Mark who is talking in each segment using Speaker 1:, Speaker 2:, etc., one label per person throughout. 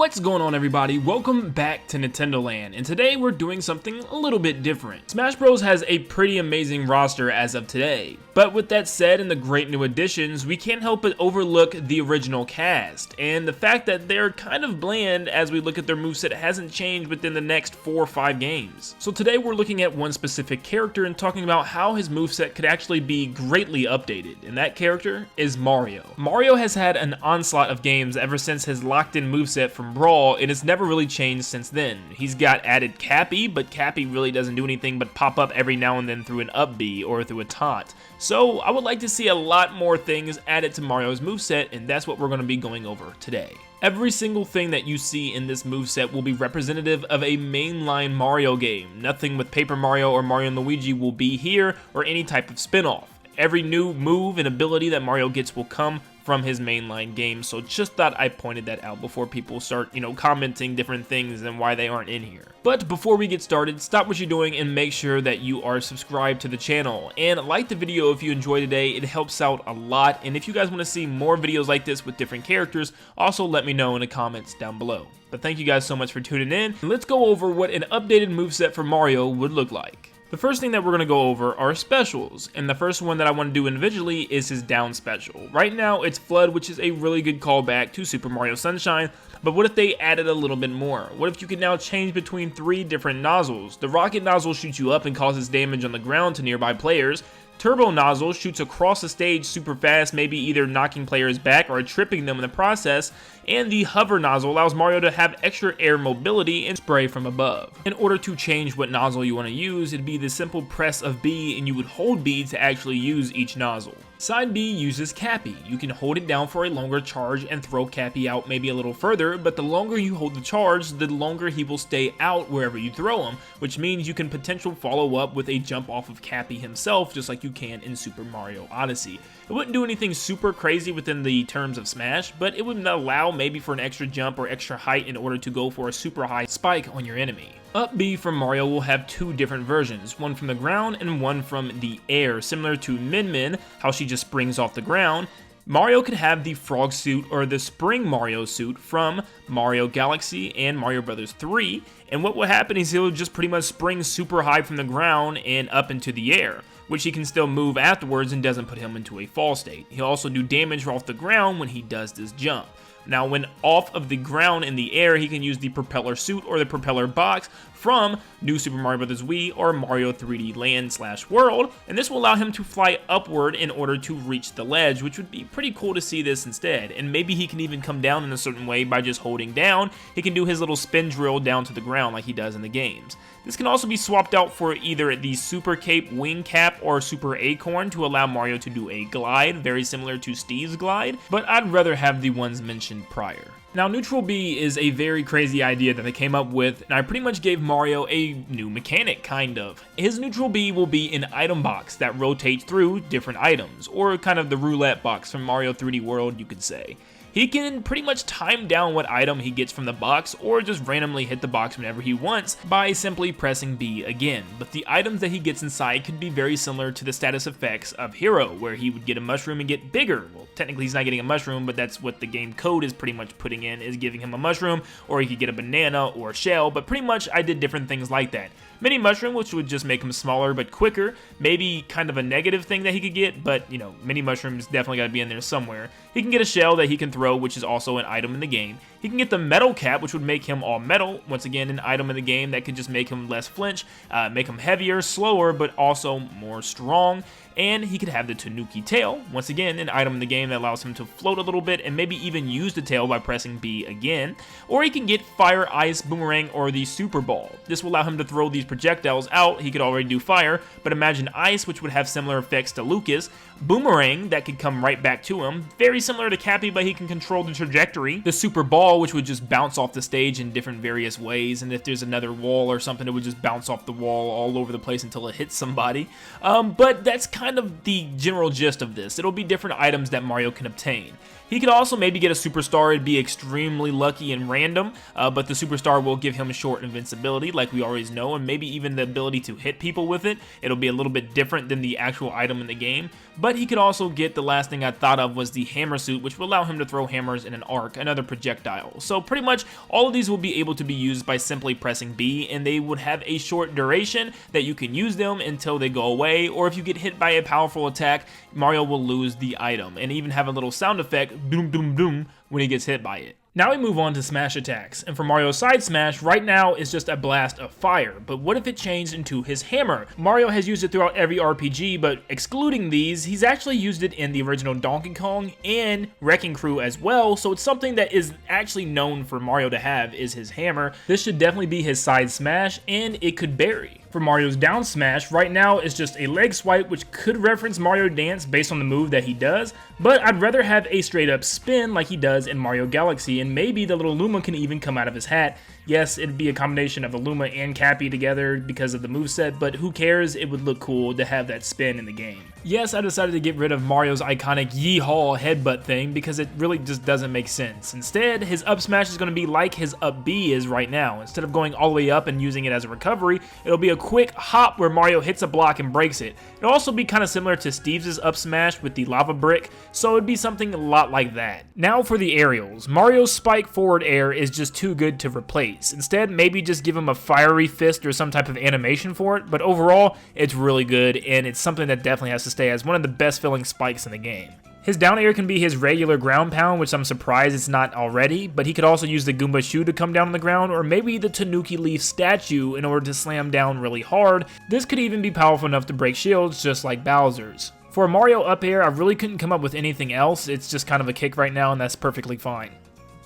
Speaker 1: What's going on, everybody? Welcome back to Nintendo Land, and today we're doing something a little bit different. Smash Bros has a pretty amazing roster as of today, but with that said and the great new additions, we can't help but overlook the original cast, and the fact that they're kind of bland as we look at their moveset hasn't changed within the next 4 or 5 games. So today we're looking at one specific character and talking about how his moveset could actually be greatly updated, and that character is Mario. Mario has had an onslaught of games ever since his locked-in moveset from Brawl, and it's never really changed since then. He's got added Cappy, but Cappy really doesn't do anything but pop up every now and then through an up B or through a taunt. So I would like to see a lot more things added to Mario's moveset, and that's what we're going to be going over today. Every single thing that you see in this moveset will be representative of a mainline Mario game. Nothing with Paper Mario or Mario & Luigi will be here, or any type of spin-off. Every new move and ability that Mario gets will come from his mainline game, so just thought I pointed that out before people start, commenting different things and why they aren't in here. But before we get started, stop what you're doing and make sure that you are subscribed to the channel. And like the video if you enjoy today, it helps out a lot. And if you guys want to see more videos like this with different characters, also let me know in the comments down below. But thank you guys so much for tuning in. Let's go over what an updated moveset for Mario would look like. The first thing that we're going to go over are specials, and the first one that I want to do individually is his down special. Right now it's Flood, which is a really good callback to Super Mario Sunshine, but what if they added a little bit more? What if you could now change between 3 different nozzles? The rocket nozzle shoots you up and causes damage on the ground to nearby players. Turbo nozzle shoots across the stage super fast, maybe either knocking players back or tripping them in the process, and the hover nozzle allows Mario to have extra air mobility and spray from above. In order to change what nozzle you want to use, it'd be the simple press of B, and you would hold B to actually use each nozzle. Side B uses Cappy. You can hold it down for a longer charge and throw Cappy out maybe a little further, but the longer you hold the charge, the longer he will stay out wherever you throw him, which means you can potentially follow up with a jump off of Cappy himself, just like you can in Super Mario Odyssey. It wouldn't do anything super crazy within the terms of Smash, but it would allow maybe for an extra jump or extra height in order to go for a super high spike on your enemy. Up B from Mario will have 2 different versions, one from the ground and one from the air, similar to Min, how she just springs off the ground. Mario could have the frog suit or the spring Mario suit from Mario Galaxy and Mario Bros. 3, and what will happen is he'll just pretty much spring super high from the ground and up into the air, which he can still move afterwards and doesn't put him into a fall state. He'll also do damage off the ground when he does this jump. Now, when off of the ground in the air, he can use the propeller suit or the propeller box from New Super Mario Bros. Wii or Mario 3D Land/World, and this will allow him to fly upward in order to reach the ledge, which would be pretty cool to see this instead. And maybe he can even come down in a certain way by just holding down. He can do his little spin drill down to the ground like he does in the games. This can also be swapped out for either the Super Cape Wing Cap or Super Acorn to allow Mario to do a glide, very similar to Steve's glide, but I'd rather have the ones mentioned prior. Now, Neutral B is a very crazy idea that they came up with, and I pretty much gave Mario a new mechanic, kind of. His Neutral B will be an item box that rotates through different items, or kind of the roulette box from Mario 3D World, you could say. He can pretty much time down what item he gets from the box, or just randomly hit the box whenever he wants by simply pressing B again. But the items that he gets inside could be very similar to the status effects of Hero, where he would get a mushroom and get bigger. Well, technically he's not getting a mushroom, but that's what the game code is pretty much putting in, is giving him a mushroom, or he could get a banana or a shell, but pretty much I did different things like that. Mini mushroom, which would just make him smaller but quicker, maybe kind of a negative thing that he could get, but mini mushrooms definitely got to be in there somewhere. He can get a shell that he can throw, which is also an item in the game. He can get the metal cap, which would make him all metal, once again an item in the game that could just make him less flinch, make him heavier, slower, but also more strong. And he could have the Tanuki tail, once again an item in the game that allows him to float a little bit and maybe even use the tail by pressing B again. Or he can get Fire, Ice, Boomerang, or the Super Ball. This will allow him to throw these projectiles out. He could already do Fire, but imagine Ice, which would have similar effects to Lucas. Boomerang, that could come right back to him. Very similar to Cappy, but he can control the trajectory. The Super Ball, which would just bounce off the stage in different various ways, and if there's another wall or something, it would just bounce off the wall all over the place until it hits somebody. But that's kind kind of the general gist of this. It'll be different items that Mario can obtain. He could also maybe get a superstar. It'd be extremely lucky and random, but the superstar will give him short invincibility like we always know, and maybe even the ability to hit people with it. It'll be a little bit different than the actual item in the game, but he could also get, the last thing I thought of was the hammer suit, which will allow him to throw hammers in an arc, another projectile. So pretty much all of these will be able to be used by simply pressing B, and they would have a short duration that you can use them until they go away, or if you get hit by a powerful attack, Mario will lose the item, and even have a little sound effect, boom, boom, boom, when he gets hit by it. Now we move on to smash attacks, and for Mario's side smash, right now is just a blast of fire, but what if it changed into his hammer? Mario has used it throughout every RPG, but excluding these, he's actually used it in the original Donkey Kong and Wrecking Crew as well, so it's something that is actually known for Mario to have, is his hammer. This should definitely be his side smash, and it could bury. For Mario's down smash, right now is just a leg swipe, which could reference Mario Dance based on the move that he does, but I'd rather have a straight up spin like he does in Mario Galaxy, and maybe the little Luma can even come out of his hat. Yes, it'd be a combination of the Luma and Cappy together because of the moveset, but who cares, it would look cool to have that spin in the game. Yes, I decided to get rid of Mario's iconic yeehaw headbutt thing because it really just doesn't make sense. Instead, his up smash is going to be like his up B is right now. Instead of going all the way up and using it as a recovery, it'll be a quick hop where Mario hits a block and breaks it. It'll also be kind of similar to Steve's up smash with the lava brick, so it'd be something a lot like that. Now for the aerials. Mario's spike forward air is just too good to replace. Instead, maybe just give him a fiery fist or some type of animation for it, but overall, it's really good, and it's something that definitely has to stay as one of the best feeling spikes in the game. His down air can be his regular ground pound, which I'm surprised it's not already, but he could also use the Goomba shoe to come down on the ground, or maybe the Tanuki leaf statue in order to slam down really hard. This could even be powerful enough to break shields, just like Bowser's. For a Mario up air, I really couldn't come up with anything else. It's just kind of a kick right now, and that's perfectly fine.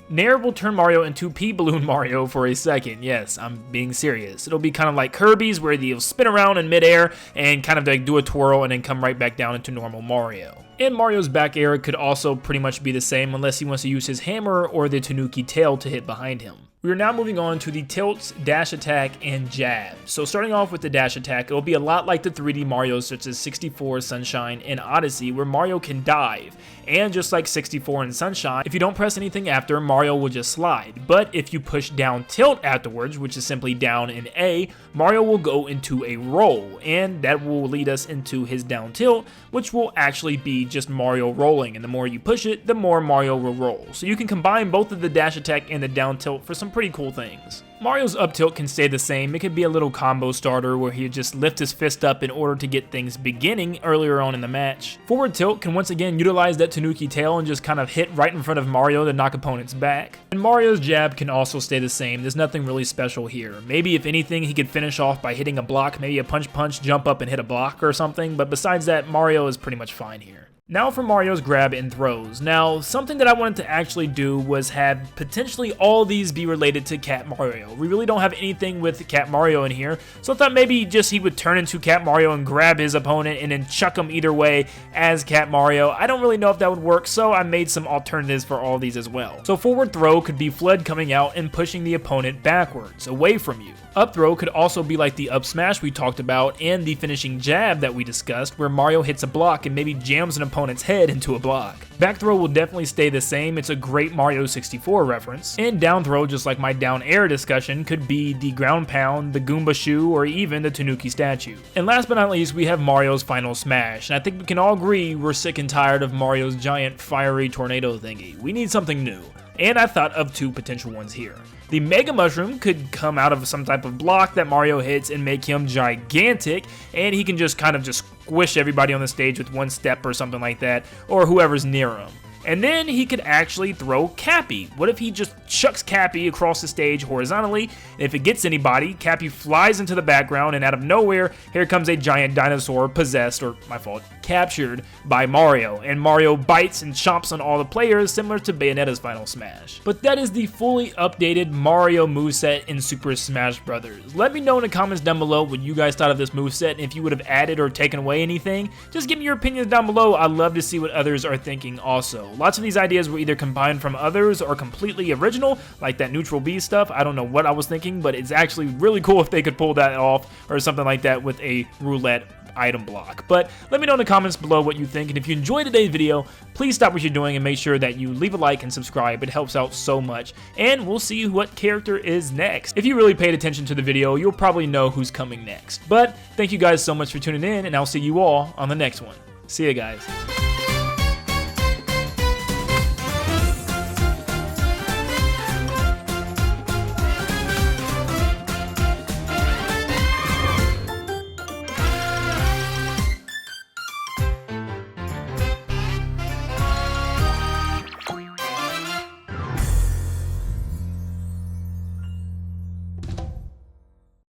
Speaker 1: Nair will turn Mario into P-Balloon Mario for a second. Yes, I'm being serious. It'll be kind of like Kirby's, where he'll spin around in midair and kind of like do a twirl and then come right back down into normal Mario. And Mario's back air could also pretty much be the same unless he wants to use his hammer or the Tanuki tail to hit behind him. We are now moving on to the tilts, dash attack, and jab. So starting off with the dash attack, it will be a lot like the 3D Marios such as 64, Sunshine, and Odyssey, where Mario can dive. And just like 64 and Sunshine, if you don't press anything after, Mario will just slide. But if you push down tilt afterwards, which is simply down in A, Mario will go into a roll, and that will lead us into his down tilt, which will actually be just Mario rolling, and the more you push it, the more Mario will roll. So you can combine both of the dash attack and the down tilt for some pretty cool things. Mario's up tilt can stay the same. It could be a little combo starter where he just lift his fist up in order to get things beginning earlier on in the match. Forward tilt can once again utilize that Tanuki tail and just kind of hit right in front of Mario to knock opponents back. And Mario's jab can also stay the same. There's nothing really special here. Maybe if anything he could finish off by hitting a block, maybe a punch, jump up and hit a block or something, but besides that, Mario is pretty much fine here. Now for Mario's grab and throws. Now, something that I wanted to actually do was have potentially all these be related to Cat Mario. We really don't have anything with Cat Mario in here, so I thought maybe just he would turn into Cat Mario and grab his opponent and then chuck him either way as Cat Mario. I don't really know if that would work, so I made some alternatives for all these as well. So forward throw could be Flood coming out and pushing the opponent backwards, away from you. Up throw could also be like the up smash we talked about and the finishing jab that we discussed, where Mario hits a block and maybe jams an opponent's head into a block. Back throw will definitely stay the same. It's a great Mario 64 reference. And down throw, just like my down air discussion, could be the ground pound, the Goomba shoe, or even the Tanuki statue. And last but not least, we have Mario's final smash. And I think we can all agree we're sick and tired of Mario's giant fiery tornado thingy. We need something new. And I thought of two potential ones here. The Mega Mushroom could come out of some type of block that Mario hits and make him gigantic, and he can just kind of just squish everybody on the stage with one step or something like that, or whoever's near him. And then he could actually throw Cappy. What if he just chucks Cappy across the stage horizontally, and if it gets anybody, Cappy flies into the background, and out of nowhere, here comes a giant dinosaur possessed, or my fault, captured by Mario. And Mario bites and chomps on all the players, similar to Bayonetta's final smash. But that is the fully updated Mario moveset in Super Smash Bros. Let me know in the comments down below what you guys thought of this moveset, and if you would have added or taken away anything. Just give me your opinions down below. I'd love to see what others are thinking also. Lots of these ideas were either combined from others or completely original, like that Neutral B stuff. I don't know what I was thinking, but it's actually really cool if they could pull that off or something like that with a roulette item block. But let me know in the comments comments below what you think, and if you enjoyed today's video, please stop what you're doing and make sure that you leave a like and subscribe. It helps out so much, and we'll see what character is next. If you really paid attention to the video, you'll probably know who's coming next. But thank you guys so much for tuning in, and I'll see you all on the next one. See ya, guys.